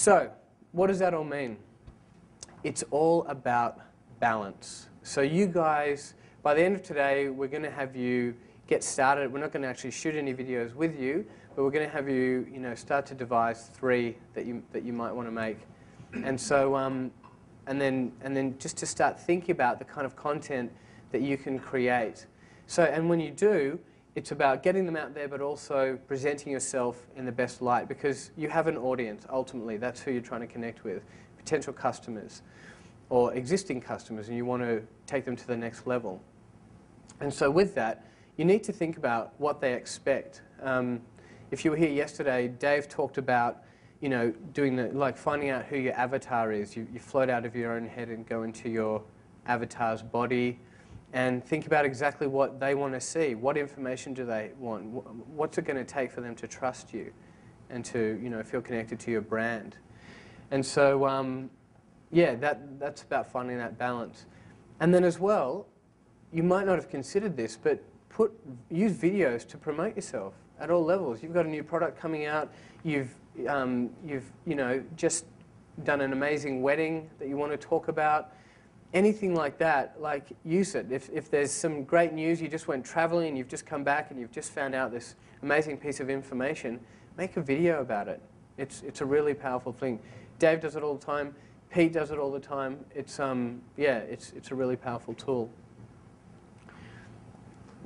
So, what does that all mean? It's all about balance. So you guys, by the end of today, we're going to have you get started. We're not going to actually shoot any videos with you, but we're going to have you, start to devise 3 that you might want to make. And so, and then just to start thinking about the kind of content that you can create. So, and when you do, it's about getting them out there, but also presenting yourself in the best light, because you have an audience, ultimately. That's who you're trying to connect with, potential customers or existing customers, and you want to take them to the next level. And so with that, you need to think about what they expect. If you were here yesterday, Dave talked about, doing finding out who your avatar is. You float out of your own head and go into your avatar's body, and think about exactly what they want to see. What information do they want? What's it going to take for them to trust you and to feel connected to your brand? And so, yeah, that's about finding that balance. And then as well, you might not have considered this, but use videos to promote yourself at all levels. You've got a new product coming out. You've just done an amazing wedding that you want to talk about. Anything like that, use it. If there's some great news, you just went traveling and you've just come back and you've just found out this amazing piece of information, make a video about it. It's a really powerful thing. Dave does it all the time. Pete does it all the time. It's it's a really powerful tool.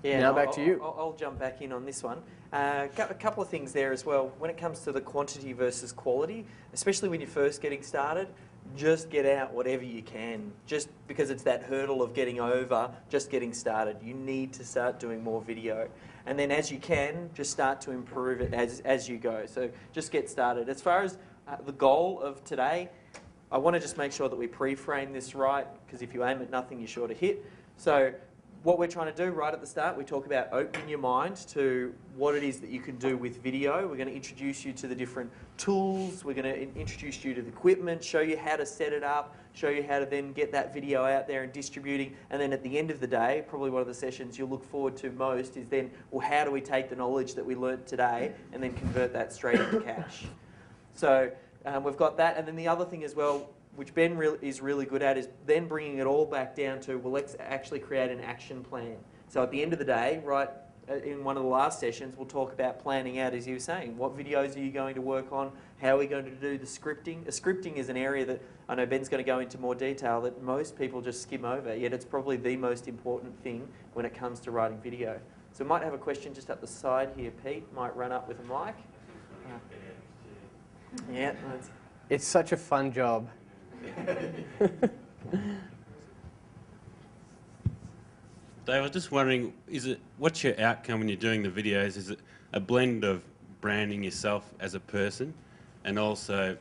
Yeah, now back to you. I'll jump back in on this one. A couple of things there as well. When it comes to the quantity versus quality, especially when you're first getting started, just get out whatever you can. Just because it's that hurdle of getting over, just getting started. You need to start doing more video. And then as you can, just start to improve it as you go. So just get started. As far as the goal of today, I want to just make sure that we pre-frame this right, because if you aim at nothing, you're sure to hit. So what we're trying to do right at the start, we talk about opening your mind to what it is that you can do with video. We're going to introduce you to the different tools. We're going to introduce you to the equipment, show you how to set it up, show you how to then get that video out there and distributing. And then at the end of the day, probably one of the sessions you'll look forward to most is then, well, how do we take the knowledge that we learnt today and then convert that straight into cash? So we've got that. And then the other thing as well, which Ben is really good at, is then bringing it all back down to, well, let's actually create an action plan. So at the end of the day, right, in one of the last sessions, we'll talk about planning out, as you were saying. What videos are you going to work on? How are we going to do the scripting? Scripting is an area that I know Ben's going to go into more detail that most people just skim over, yet it's probably the most important thing when it comes to writing video. So we might have a question just up the side here. Pete might run up with a mic. Yeah. It's such a fun job. Dave, I was just wondering, what's your outcome when you're doing the videos? Is it a blend of branding yourself as a person and also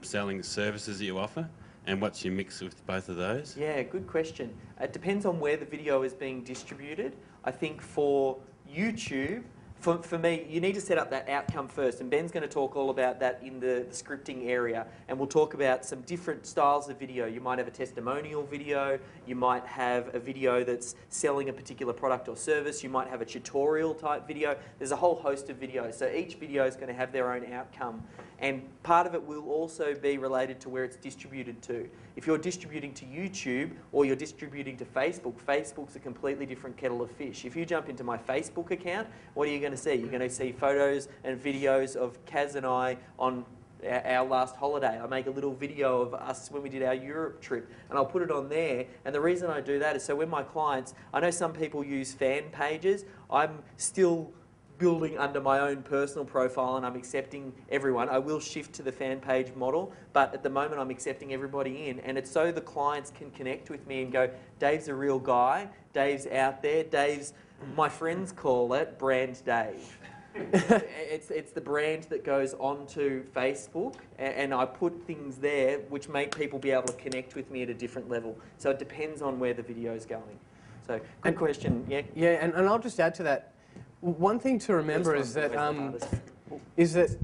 selling the services that you offer? And what's your mix with both of those? Yeah, good question. It depends on where the video is being distributed. I think for YouTube, for me, you need to set up that outcome first, and Ben's going to talk all about that in the scripting area, and we'll talk about some different styles of video. You might have a testimonial video, you might have a video that's selling a particular product or service, you might have a tutorial type video. There's a whole host of videos, so each video is going to have their own outcome, and part of it will also be related to where it's distributed to. If you're distributing to YouTube or you're distributing to Facebook, Facebook's a completely different kettle of fish. If you jump into my Facebook account, what are you going to see? You're going to see photos and videos of Kaz and I on our last holiday. I make a little video of us when we did our Europe trip, and I'll put it on there. And the reason I do that is so when my clients, I know some people use fan pages, I'm still building under my own personal profile and I'm accepting everyone. I will shift to the fan page model, but at the moment I'm accepting everybody in, and it's so the clients can connect with me and go, Dave's a real guy, Dave's out there, Dave's, my friends call it brand Dave. It's the brand that goes onto Facebook, and I put things there which make people be able to connect with me at a different level. So it depends on where the video is going. So good question. Yeah. Yeah, and I'll just add to that. One thing to remember is that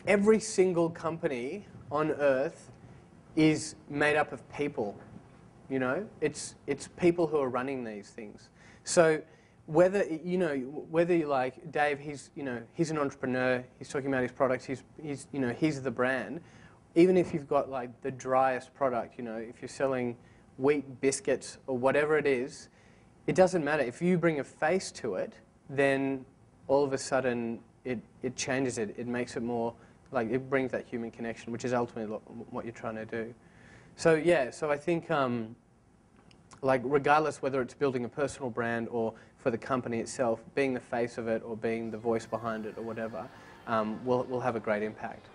every single company on Earth is made up of people. You know, it's people who are running these things. So whether you like Dave, he's an entrepreneur. He's talking about his products. He's the brand. even if you've got like the driest product, you know, if you're selling wheat biscuits or whatever it is, it doesn't matter. If you bring a face to it, then all of a sudden it changes it. It makes it more, like it brings that human connection, which is ultimately what you're trying to do. So yeah, so I think like regardless whether it's building a personal brand or for the company itself, being the face of it or being the voice behind it or whatever, will have a great impact.